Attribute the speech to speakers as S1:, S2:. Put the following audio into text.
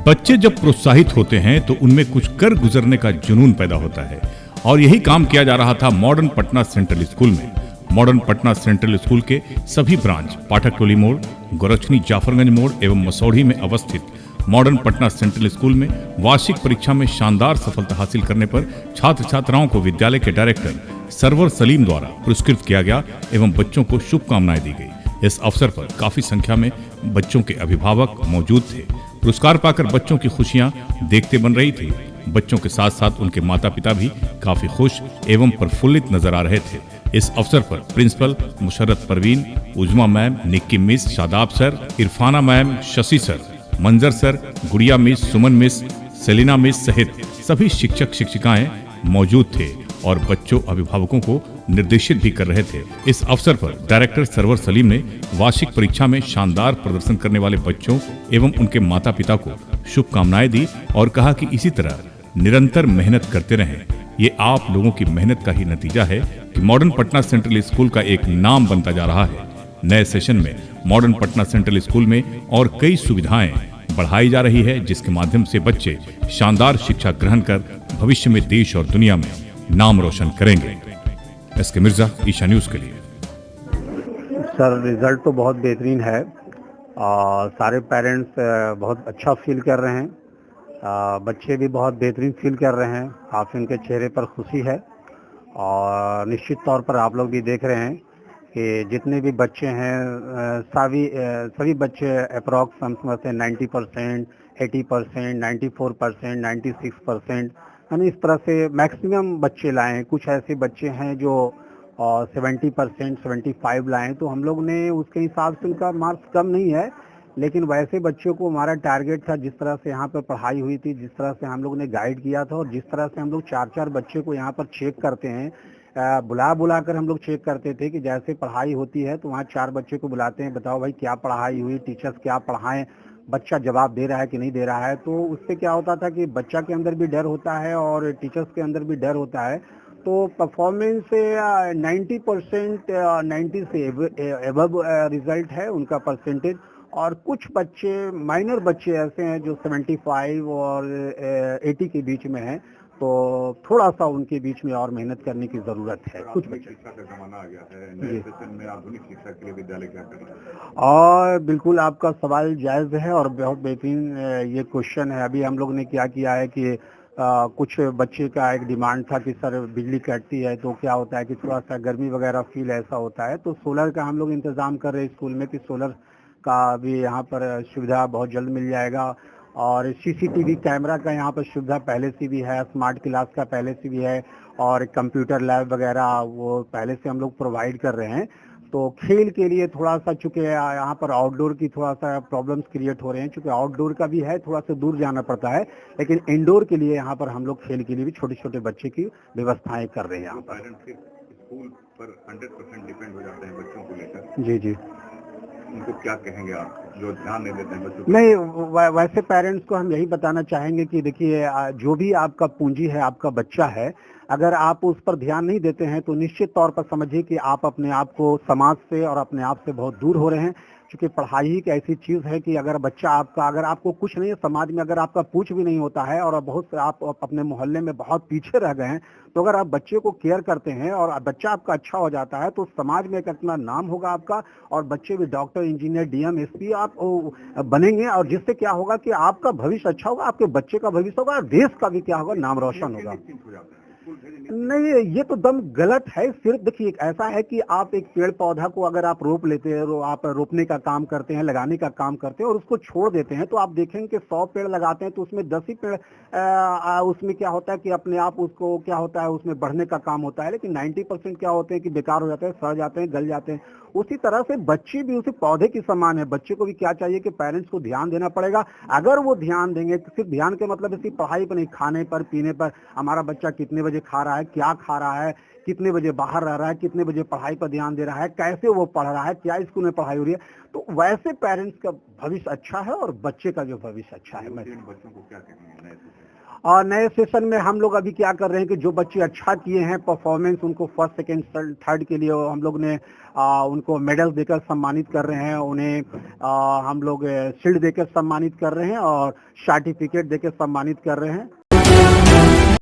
S1: बच्चे जब प्रोत्साहित होते हैं तो उनमें कुछ कर गुजरने का जुनून पैदा होता है और यही काम किया जा रहा था मॉडर्न पटना सेंट्रल स्कूल में। मॉडर्न पटना सेंट्रल स्कूल के सभी ब्रांच पाठक टोली मोड़, गोरक्षनी जाफरगंज मोड़ एवं मसौढ़ी में अवस्थित मॉडर्न पटना सेंट्रल स्कूल में वार्षिक परीक्षा में शानदार सफलता हासिल करने पर छात्र छात्राओं को विद्यालय के डायरेक्टर सरवर सलीम द्वारा पुरस्कृत किया गया एवं बच्चों को शुभकामनाएं दी गई। इस अवसर पर काफी संख्या में बच्चों के अभिभावक मौजूद थे। पुरस्कार पाकर बच्चों की खुशियां देखते बन रही थी। बच्चों के साथ साथ उनके माता पिता भी काफी खुश एवं प्रफुल्लित नजर आ रहे थे। इस अवसर पर principal Musharrat Parveen, Uzma ma'am, Nikki miss, Shadab sir, Irfana ma'am, Shashi sir, Manzar sir, Gudiya miss, Suman miss, Selina miss सहित सभी शिक्षक शिक्षिकाएं मौजूद थे और बच्चों अभिभावकों को निर्देशित भी कर रहे थे। इस अवसर पर डायरेक्टर सरवर सलीम ने वार्षिक परीक्षा में शानदार प्रदर्शन करने वाले बच्चों एवं उनके माता पिता को शुभकामनाएं दी और कहा कि इसी तरह निरंतर मेहनत करते रहें। ये आप लोगों की मेहनत का ही नतीजा है कि मॉडर्न पटना सेंट्रल स्कूल का एक नाम बनता जा रहा है। नए सेशन में मॉडर्न पटना सेंट्रल स्कूल में और कई सुविधाएं बढ़ाई जा रही है, जिसके माध्यम से बच्चे शानदार शिक्षा ग्रहण कर भविष्य में देश और दुनिया में नाम रोशन करेंगे। एसके मिर्जा, ईशा न्यूज के लिए।
S2: सर, रिजल्ट तो बहुत बेहतरीन है और सारे पेरेंट्स बहुत अच्छा फील कर रहे हैं। बच्चे भी बहुत बेहतरीन फील कर रहे हैं। काफ़ी उनके चेहरे पर खुशी है और निश्चित तौर पर आप लोग भी देख रहे हैं कि जितने भी बच्चे हैं सभी बच्चे अप्रॉक्स हम समझते हैं 90%, 80%, 94%, 96%, यानी इस तरह से मैक्सिमम बच्चे लाए हैं। कुछ ऐसे बच्चे हैं जो 70%, 75 लाए, तो हम लोग ने उसके हिसाब से उनका मार्क्स कम नहीं है, लेकिन वैसे बच्चों को हमारा टारगेट था, जिस तरह से यहाँ पर पढ़ाई हुई थी, जिस तरह से हम लोग ने गाइड किया था और जिस तरह से हम लोग 4-4 बच्चे को यहाँ पर चेक करते हैं, बुला कर हम लोग चेक करते थे कि जैसे पढ़ाई होती है तो वहाँ 4 बच्चे को बुलाते हैं, बताओ भाई क्या पढ़ाई हुई, टीचर्स क्या पढ़ाएं, बच्चा जवाब दे रहा है कि नहीं दे रहा है। तो उससे क्या होता था कि बच्चा के अंदर भी डर होता है और टीचर्स के अंदर भी डर होता है। तो परफॉर्मेंस 90% 90 से एबव रिजल्ट है उनका परसेंटेज। और कुछ बच्चे माइनर बच्चे ऐसे हैं जो 75 और 80 के बीच में हैं, तो थोड़ा सा उनके बीच में और मेहनत करने की जरूरत है। कुछ बच्चे
S3: शिक्षा का जमाना आ गया है, नए सेशन में आधुनिक शिक्षा के लिए विद्यालय क्या करें?
S2: और बिल्कुल आपका सवाल जायज है और बहुत बेहतरीन ये क्वेश्चन है। अभी हम लोग ने क्या किया है कि कुछ बच्चे का एक डिमांड था कि सर बिजली कटती है तो क्या होता है कि थोड़ा सा गर्मी वगैरह फील ऐसा होता है, तो सोलर का हम लोग इंतजाम कर रहे हैं स्कूल में कि सोलर का भी यहाँ पर सुविधा बहुत जल्द मिल जाएगा। और सीसीटीवी कैमरा का यहाँ पर सुविधा पहले से भी है, स्मार्ट क्लास का पहले से भी है और कंप्यूटर लैब वगैरह वो पहले से हम लोग प्रोवाइड कर रहे हैं। तो खेल के लिए थोड़ा सा चूंकि यहाँ पर आउटडोर की थोड़ा सा प्रॉब्लम्स क्रिएट हो रहे हैं, चूंकि आउटडोर का भी है, थोड़ा सा दूर जाना पड़ता है, लेकिन इंडोर के लिए यहाँ पर हम लोग खेल के लिए भी छोटे छोटे बच्चे की व्यवस्थाएं कर रहे हैं। यहाँ पर
S3: स्कूल पर 100% डिपेंड हो जाते हैं बच्चों को लेकर।
S2: जी जी,
S3: उनको क्या कहेंगे आप जो ध्यान नहीं देते हैं बच्चों?
S2: नहीं, वैसे पेरेंट्स को हम यही बताना चाहेंगे कि देखिए जो भी आपका पूंजी है, आपका बच्चा है, अगर आप उस पर ध्यान नहीं देते हैं तो निश्चित तौर पर समझिए कि आप अपने आप को समाज से और अपने आप से बहुत दूर हो रहे हैं। क्योंकि पढ़ाई ही एक ऐसी चीज है कि अगर बच्चा आपका, अगर आपको कुछ नहीं है समाज में, अगर आपका पूछ भी नहीं होता है और बहुत आप अपने मोहल्ले में बहुत पीछे रह गए हैं, तो अगर आप बच्चे को केयर करते हैं और बच्चा आपका अच्छा हो जाता है तो समाज में एक अपना नाम होगा आपका और बच्चे भी डॉक्टर, इंजीनियर, डीएम, एसपी आप बनेंगे और जिससे क्या होगा कि आपका भविष्य अच्छा होगा, आपके बच्चे का भविष्य होगा और देश का भी क्या होगा, नाम रोशन होगा। नहीं, ये तो दम गलत है। सिर्फ देखिए ऐसा है कि आप एक पेड़ पौधा को अगर आप रोप लेते हैं, आप रोपने का काम करते हैं, लगाने का काम करते हैं और उसको छोड़ देते हैं, तो आप देखेंगे कि 100 पेड़ लगाते हैं तो उसमें 10 ही पेड़ उसमें क्या होता है कि अपने आप उसको क्या होता है उसमें बढ़ने का काम होता है, लेकिन 90% क्या होते हैं कि बेकार हो जाते हैं, सड़ जाते हैं, गल जाते हैं। उसी तरह से बच्चे भी उसी पौधे की समान है। बच्चे को भी क्या चाहिए कि पेरेंट्स को ध्यान देना पड़ेगा। अगर वो ध्यान देंगे तो सिर्फ ध्यान के मतलब सिर्फ पढ़ाई पर नहीं, खाने पर, पीने पर, हमारा बच्चा कितने बजे खा रहा है, क्या खा रहा है, कितने बजे बाहर रह रहा है, कितने बजे पढ़ाई पर ध्यान दे रहा है, कैसे वो पढ़ रहा है, क्या स्कूल में पढ़ाई हो रही है, तो वैसे पेरेंट्स का भविष्य अच्छा है और बच्चे का जो भविष्य अच्छा है।
S3: बच्चों को क्या कहेंगे?
S2: नए सेशन में हम लोग अभी क्या कर रहे हैं कि जो बच्चे अच्छा किए हैं परफॉर्मेंस, उनको फर्स्ट सेकंड थर्ड के लिए हम लोग ने उनको मेडल देकर सम्मानित कर रहे हैं। उन्हें हम लोग शील्ड देकर सम्मानित कर रहे हैं और सर्टिफिकेट देकर सम्मानित कर रहे हैं।